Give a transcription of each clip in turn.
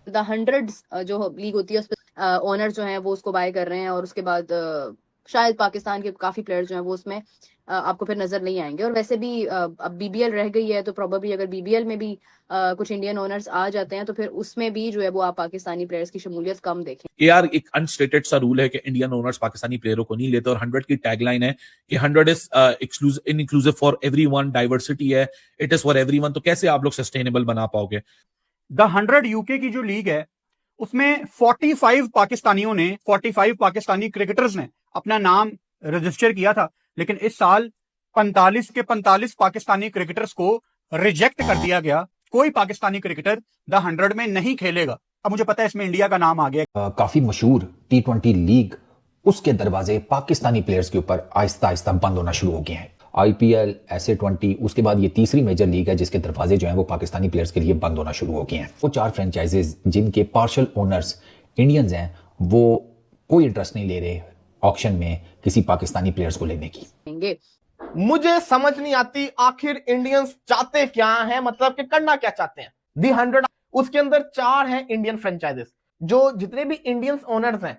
The hundreds जो league होती है उस पर ओनर जो है वो उसको बाय कर रहे हैं, और उसके बाद शायद पाकिस्तान के काफी प्लेयर्स जो हैं वो उसमें आपको फिर नजर नहीं आएंगे। और वैसे भी अब बीबीएल रह गई है, तो प्रोबेबली अगर बीबीएल में भी कुछ इंडियन ओनर्स आ जाते हैं तो फिर उसमें भी जो है वो आप पाकिस्तानी प्लेयर्स की शमूलियत कम देखें। यार एक अनस्टेटेड सा रूल है कि इंडियन ओनर्स पाकिस्तानी प्लेयरों को नहीं लेते, और 100 की टैगलाइन है कि 100 is inclusive for everyone, diversity है, इट इज फॉर एवरीवन। तो कैसे आप लोग सस्टेनेबल बना पाओगे? द 100 यूके की जो लीग है उसमें 45 पाकिस्तानियों ने 45 पाकिस्तानी क्रिकेटर्स ने अपना नाम रजिस्टर किया था, लेकिन इस साल 45 के 45 पाकिस्तानी क्रिकेटर्स को रिजेक्ट कर दिया गया। कोई पाकिस्तानी क्रिकेटर द 100 में नहीं खेलेगा। अब मुझे पता है इसमें इंडिया का नाम आ गया। काफी मशहूर T20 लीग, उसके दरवाजे पाकिस्तानी प्लेयर्स के ऊपर आहिस्ता आहिस्ता बंद होना शुरू हो गए हैं। IPL, SA20, उसके बाद ये तीसरी मेजर लीग है जिसके दरवाजे जो हैं वो पाकिस्तानी प्लेयर्स के लिए बंद होना शुरू हो गए हैं। वो 4 फ्रेंचाइजेज जिनके पार्शियल ओनर्स इंडियंस हैं वो कोई इंटरेस्ट नहीं ले रहे ऑक्शन में किसी पाकिस्तानी प्लेयर्स को लेने की। मुझे समझ नहीं आती आखिर इंडियंस चाहते क्या हैं, मतलब कि करना क्या चाहते हैं। दी 100 उसके अंदर 4 हैं इंडियन फ्रेंचाइजेस, जो जितने भी इंडियंस ओनर्स हैं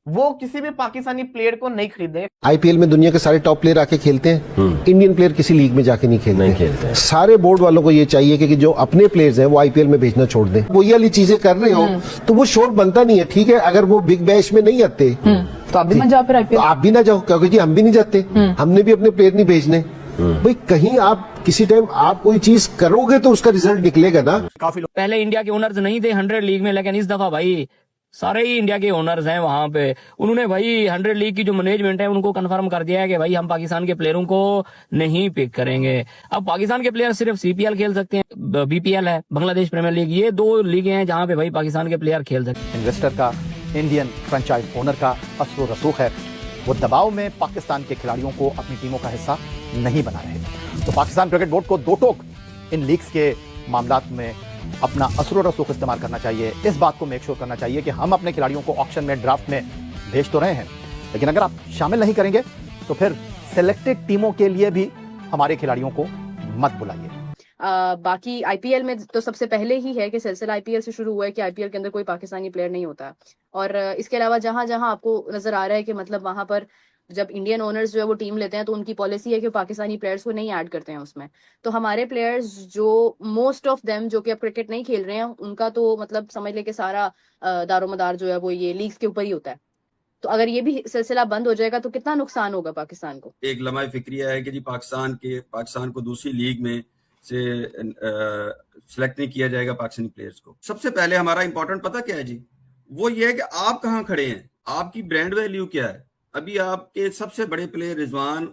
वो किसी भी पाकिस्तानी प्लेयर को नहीं खरीदे। IPL में दुनिया के सारे टॉप प्लेयर आके खेलते हैं, इंडियन प्लेयर किसी लीग में जाके नहीं खेलते। सारे बोर्ड वालों को ये चाहिए कि जो अपने प्लेयर्स हैं वो IPL में भेजना छोड़ दें। वो ये वाली चीजें कर रहे हो तो वो शोर बनता नहीं है। ठीक है, अगर वो बिग बैश में नहीं आते तो आप भी मत जाओ, फिर IPL आप भी ना जाओ, क्योंकि जी हम भी नहीं जाते, हमने भी अपने प्लेयर नहीं भेजने। भाई कहीं आप किसी टाइम आप कोई चीज करोगे तो उसका रिजल्ट निकलेगा ना। काफी लोग पहले इंडिया के ओनर्स नहीं थे 100 लीग में, लेकिन इस दफा भाई सारे ही इंडिया के ओनर्स हैं वहां पे। उन्होंने भाई 100 लीग की जो मैनेजमेंट है उनको कंफर्म कर दिया है कि भाई हम पाकिस्तान के प्लेयरों को नहीं पिक करेंगे। अब पाकिस्तान के प्लेयर सिर्फ CPL खेल सकते हैं, BPL है, बांग्लादेश प्रीमियर लीग, ये 2 लीगें हैं जहां पे भाई पाकिस्तान के प्लेयर खेल सकते हैं। इन्वेस्टर का, इंडियन फ्रेंचाइज ओनर का असर रसूख है, वो दबाव में पाकिस्तान के खिलाड़ियों को अपनी टीमों का हिस्सा नहीं बना रहे। तो पाकिस्तान क्रिकेट बोर्ड को दो टोक इन लीग्स के मामलात में अपना असर और रसूख इस्तेमाल करना चाहिए। इस बात को मेक श्योर करना चाहिए कि हम अपने खिलाड़ियों को ऑक्शन में, ड्राफ्ट में भेज तो रहे हैं, लेकिन अगर आप शामिल नहीं करेंगे तो फिर सिलेक्टेड टीमों के लिए भी हमारे खिलाड़ियों को मत बुलाइए। बाकी IPL में तो सबसे पहले ही है कि सिलसिला IPL से शुरू हुआ है कि IPL के अंदर कोई पाकिस्तानी प्लेयर नहीं होता। और इसके अलावा जहां जहां आपको नजर आ रहा है कि मतलब वहां पर जब इंडियन ओनर्स जो है वो टीम लेते हैं तो उनकी पॉलिसी है कि पाकिस्तानी प्लेयर्स को नहीं ऐड करते हैं उसमें। तो हमारे प्लेयर्स जो मोस्ट ऑफ देम जो कि अब क्रिकेट नहीं खेल रहे हैं, उनका तो मतलब समझ ले कि सारा दारोमदार जो है वो ये लीग्स के ऊपर ही होता है। तो अगर ये भी सिलसिला बंद हो जाएगा तो कितना नुकसान होगा पाकिस्तान को। एक लम्हा फिक्रिया है कि जी पाकिस्तान को दूसरी लीग में से सिलेक्ट नहीं किया जाएगा पाकिस्तानी प्लेयर्स को। सबसे पहले हमारा इंपॉर्टेंट पता क्या है जी, वो ये है कि आप कहाँ खड़े हैं, आपकी ब्रांड वैल्यू क्या है। अभी आपके सबसे बड़े प्लेयर रिजवान,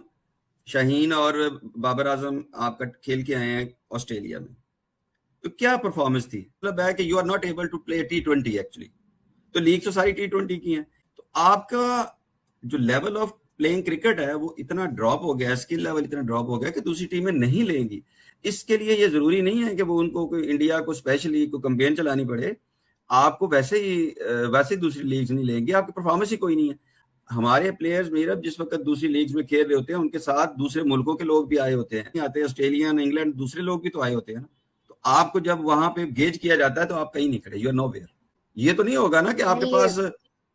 शाहीन और बाबर आजम आपका खेल के आए हैं ऑस्ट्रेलिया में, तो क्या परफॉर्मेंस थी। मतलब है कि you are not able to play T20 actually. तो लीग तो सारी T20 की है, तो आपका जो लेवल ऑफ प्लेइंग क्रिकेट है वो इतना ड्रॉप हो गया, स्किल लेवल इतना ड्रॉप हो गया कि दूसरी टीमें नहीं लेंगी। इसके लिए ये जरूरी नहीं है कि वो उनको कोई इंडिया को स्पेशली को कैंपेन चलानी पड़े, आपको वैसे ही दूसरी लीग्स नहीं लेंगे, आपकी परफॉर्मेंस ही कोई नहीं है। हमारे प्लेयर्स मेरा जिस वक्त दूसरी लीग्स में खेल रहे होते हैं उनके साथ दूसरे मुल्कों के लोग भी आए होते हैं, ऑस्ट्रेलियन, इंग्लैंड, दूसरे लोग भी तो आए होते हैं ना। तो आपको जब वहां पे गेज किया जाता है तो आप कहीं नहीं खड़े, यू आर नोवेयर। ये तो नहीं होगा ना कि आपके पास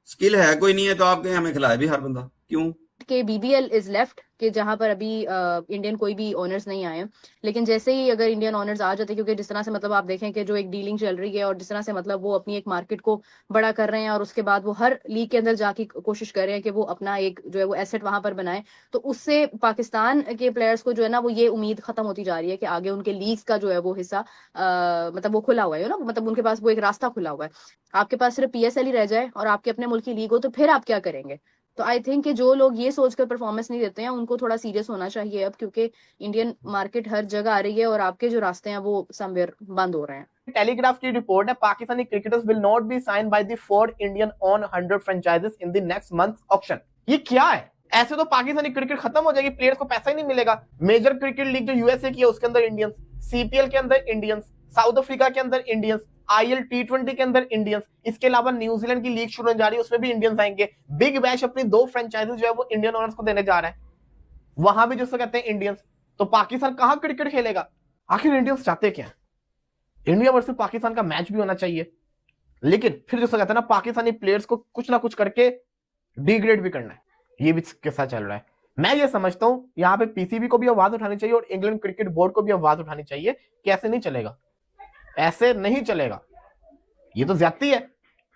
स्किल है कोई नहीं है तो आप कहें हमें खिलाए भी हर बंदा, क्यों। के BBL इज लेफ्ट कि जहां पर अभी इंडियन कोई भी ओनर्स नहीं आए, लेकिन जैसे ही अगर इंडियन ओनर्स आ जाते, क्योंकि जिस तरह से मतलब आप देखें कि जो एक डीलिंग चल रही है और जिस तरह से मतलब वो अपनी एक मार्केट को बड़ा कर रहे हैं और उसके बाद वो हर लीग के अंदर जाके कोशिश कर रहे हैं कि वो अपना एक जो है वो एसेट वहां पर बनाए, तो उससे पाकिस्तान के प्लेयर्स को जो है ना वो ये उम्मीद खत्म होती जा रही है कि आगे उनके लीग्स का जो है वो हिस्सा मतलब वो खुला हुआ है ना, मतलब उनके पास वो एक रास्ता खुला हुआ है। आपके पास सिर्फ PSL ही रह जाए और आपके अपने मुल्क की लीग हो तो फिर आप क्या करेंगे। तो आई थिंक कि जो लोग ये सोचकर परफॉर्मेंस नहीं देते हैं उनको थोड़ा सीरियस होना चाहिए अब, क्योंकि इंडियन मार्केट हर जगह आ रही है और आपके जो रास्ते हैं वो समवेयर बंद हो रहे हैं। टेलीग्राफ की रिपोर्ट है, Pakistani cricketers will not be signed by the 4 Indian on 100 franchises in the next month auction. ये क्या है? ऐसे तो पाकिस्तानी क्रिकेट खत्म हो जाएगी, प्लेयर्स को पैसा ही नहीं मिलेगा। मेजर क्रिकेट लीग जो USA की है उसके अंदर इंडियंस, CPL के अंदर इंडियंस, साउथ अफ्रीका के अंदर इंडियंस, IL T20 के अंदर इंडियंस, इसके अलावा न्यूजीलैंड की लीग शुरू होने जा रही है उसमें भी इंडियंस आएंगे। बिग बैश अपनी 2 फ्रेंचाइजेस जो है वो इंडियन ओनर्स को देने जा रहा है, वहां भी जिसको कहते हैं इंडियंस। तो पाकिस्तान कहां क्रिकेट खेलेगा? आखिर इंडियंस चाहते क्या? इंडिया वर्सेस पाकिस्तान का मैच भी होना चाहिए, लेकिन फिर जैसा कहता है ना, पाकिस्तानी प्लेयर्स को कुछ ना कुछ करके डिग्रेड भी करना है, ये भी किस्सा चल रहा है। मैं ये समझता हूं यहाँ पे पीसीबी को भी आवाज उठानी चाहिए और इंग्लैंड क्रिकेट बोर्ड को भी आवाज उठानी चाहिए कि ऐसे नहीं चलेगा, ऐसे नहीं चलेगा, ये तो ज्यादती है।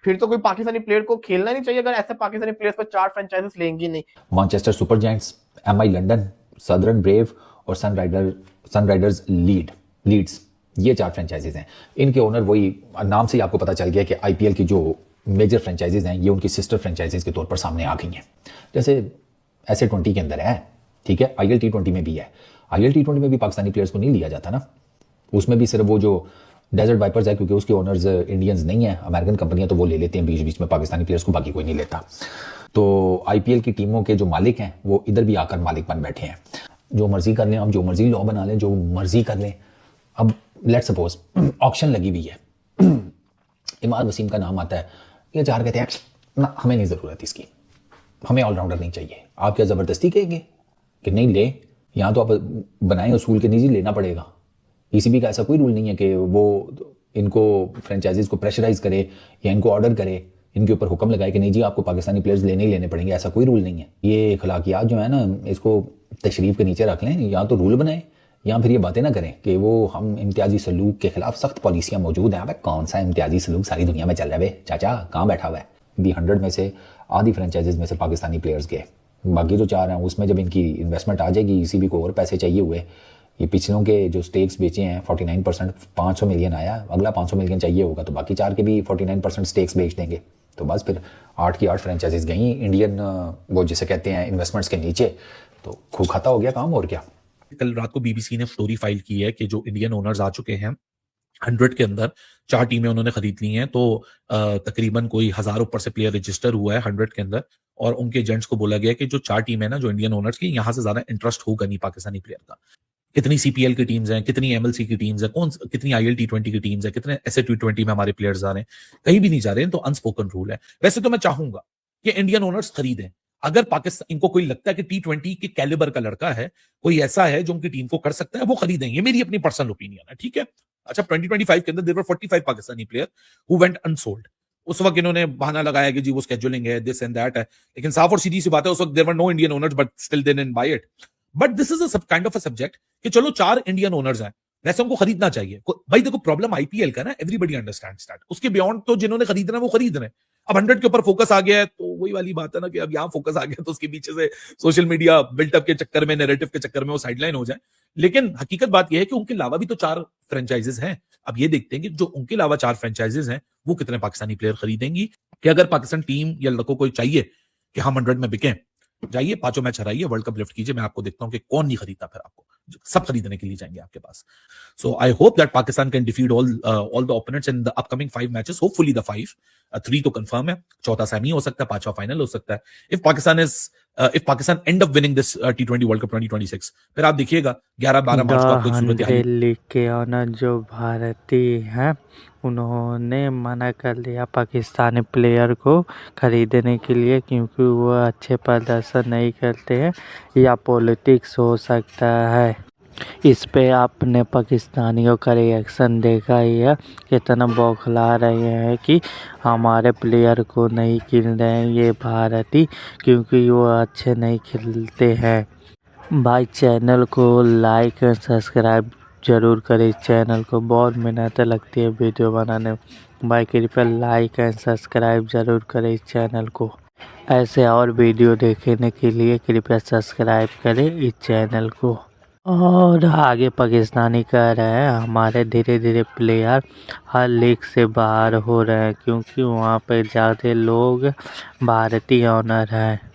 फिर तो कोई पाकिस्तानी प्लेयर को खेलना नहीं चाहिए अगर ऐसे पाकिस्तानी प्लेयर्स पर 4 फ्रेंचाइजीज लेंगी नहीं। Manchester super giants, MI London, southern brave और सनराइजर्स लीड्स, ये 4 फ्रेंचाइजीज हैं। इनके ओनर वही, नाम से ही आपको पता चल गया कि आईपीएल की जो मेजर फ्रेंचाइजीज हैं ये उनकी सिस्टर फ्रेंचाइजीज के तौर पर सामने आ गई हैं। जैसे ऐसे 20 के अंदर है, ठीक है, आईएल T20 में भी है। आईएल T20 में भी पाकिस्तानी प्लेयर्स को नहीं लिया जाता ना, उसमें भी सिर्फ वो जो डेजर्ट वाइपर्स है, क्योंकि उसके ओनर्स इंडियंस नहीं है, अमेरिकन कंपनियां, तो वो ले लेते हैं बीच बीच में पाकिस्तानी प्लेयर्स को, बाकी कोई नहीं लेता। तो आईपीएल की टीमों के जो मालिक हैं वो इधर भी आकर मालिक बन बैठे हैं, जो मर्जी कर लें, हम जो मर्जी लॉ बना लें, जो मर्जी कर लें। अब लेट्स सपोज ऑक्शन लगी हुई है, इमाद वसीम का नाम आता है, ये 4 कहते हैं ना हमें नहीं ज़रूरत इसकी, हमें ऑलराउंडर नहीं चाहिए। आप क्या ज़बरदस्ती कहेंगे कि नहीं ले, यहाँ तो आप बनाएं उसूल के निजी लेना पड़ेगा। ईसीबी का ऐसा कोई रूल नहीं है कि वो इनको फ्रेंचाइजीज को प्रेशराइज करे या इनको ऑर्डर करे, इनके ऊपर हुक्म लगाए कि नहीं जी आपको पाकिस्तानी प्लेयर्स लेने ही लेने पड़ेंगे, ऐसा कोई रूल नहीं है। ये अखलाकियात जो है ना, इसको तशरीफ के नीचे रख लें, या तो रूल बनाए या फिर ये बातें ना करें कि वो हम इम्तियाजी सलूक के खिलाफ सख्त पॉलिसियां मौजूद हैं। कौन सा इम्तियाजी सलूक सारी दुनिया में चल रहा है चाचा, कहाँ बैठा हुआ है? दी 100 में से आधी फ्रेंचाइजीज में से पाकिस्तानी प्लेयर्स गए, बाकी जो 4 हैं उसमें जब इनकी इन्वेस्टमेंट आ जाएगी, ईसीबी को और पैसे चाहिए हुए, ये पिछलों के जो स्टेक्स बेचे हैं 49%, 500 मिलियन आया, अगला 500 मिलियन चाहिए होगा, तो बाकी 4 के भी 49% स्टेक्स बेच देंगे। तो बस फिर 8 की 8 फ्रेंचाइजीज गई इंडियन, वो जिसे कहते हैं इन्वेस्टमेंट्स के नीचे, तो खूब खाता हो गया काम। और क्या, कल रात को बीबीसी ने स्टोरी फाइल की है कि जो इंडियन ओनर्स आ चुके हैं 100 के अंदर 4 टीमें उन्होंने खरीद ली हैं, तो तकरीबन कोई 1000 ऊपर से प्लेयर रजिस्टर हुआ है 100 के अंदर, और उनके एजेंट्स को बोला गया कि जो 4 टीम है ना जो इंडियन ओनर्स की, यहां से ज्यादा इंटरेस्ट होगा नहीं पाकिस्तानी प्लेयर का। कितनी सीपीएल की टीम्स हैं, कितनी एमएलसी की टीम्स हैं, कितनी आईएल T20 की टीम्स हैं, कितने ऐसे T20 में हमारे प्लेयर्स आ रहे हैं, कहीं भी नहीं जा रहे हैं। तो अनस्पोकन रूल है। वैसे तो मैं चाहूंगा कि इंडियन ओनर्स खरीदें, अगर पाकिस्तान इनको कोई लगता है कि T20 के कैलिबर का लड़का है, कोई ऐसा है जो उनकी टीम को कर सकता है, वो खरीदें। ये मेरी अपनी पर्सनल ओपिनियन है, ठीक है। अच्छा, 2025 के अंदर there were 45 Pakistani player who went unsold. उस वक्त इन्होंने बहाना लगाया कि जी वो स्केड्यूलिंग है, दिस एंड दैट है, लेकिन साफ और सीधी सी बात है उस वक्त there were no Indian owners but still they didn't buy it. But this is a kind of a subject कि चलो 4 इंडियन ओनर्स हैं, वैसे हमको खरीदना चाहिए। भाई देखो प्रॉब्लम आईपीएल का ना, एवरीबॉडी अंडरस्टैंड्स दैट, उसके बियॉन्ड तो जिन्होंने खरीदना है वो खरीद रहे हैं। अब 100 के ऊपर फोकस आ गया है, तो वही वाली बात है ना कि अब यहाँ फोकस आ गया तो उसके पीछे से सोशल मीडिया बिल्टअप के चक्कर में, नैरेटिव के चक्कर में वो साइडलाइन हो जाए। लेकिन हकीकत बात यह है कि उनके अलावा भी तो 4 फ्रेंचाइजीज हैं। अब ये देखते हैं कि जो उनके अलावा 4 फ्रेंचाइजीज हैं वो कितने पाकिस्तानी प्लेयर खरीदेंगी। कि अगर पाकिस्तान टीम या लड़कों को चाहिए कि हम 100 में बिकें, जाइए 5 मैच हराइए, वर्ल्ड कप लिफ्ट कीजिए, मैं आपको देखता हूं कि कौन नहीं खरीदता, फिर आपको सब खरीदने के लिए जाएंगे आपके पास। So I hope that Pakistan can defeat all the opponents in the upcoming 5 matches, hopefully the 5, 3 तो कंफर्म है, चौथा सेमी हो सकता है, 5वां फाइनल हो सकता है। If Pakistan and up winning this T20 world cup 2026, फिर आप देखिएगा 11-12 मार्च को आपको सूरत हाल लीग के ऑनर जो भारतीय हैं उन्होंने मना कर दिया पाकिस्तानी प्लेयर को खरीदने के लिए, क्योंकि वो अच्छे प्रदर्शन नहीं करते हैं या पॉलिटिक्स हो सकता है। इस पे आपने पाकिस्तानियों का रिएक्शन देखा ही है, कितना बौखला रहे हैं कि हमारे प्लेयर को नहीं खेल रहे हैं ये भारतीय, क्योंकि वो अच्छे नहीं खेलते हैं। भाई चैनल को लाइक और सब्सक्राइब ज़रूर करें। इस चैनल को बहुत मेहनत लगती है वीडियो बनाने में। भाई कृपया लाइक एंड सब्सक्राइब ज़रूर करें इस चैनल को। ऐसे और वीडियो देखने के लिए कृपया सब्सक्राइब करें इस चैनल को। और आगे पाकिस्तानी कह रहे हैं हमारे धीरे धीरे प्लेयर हर लीग से बाहर हो रहे हैं, क्योंकि वहाँ पे ज़्यादा लोग भारतीय ऑनर हैं।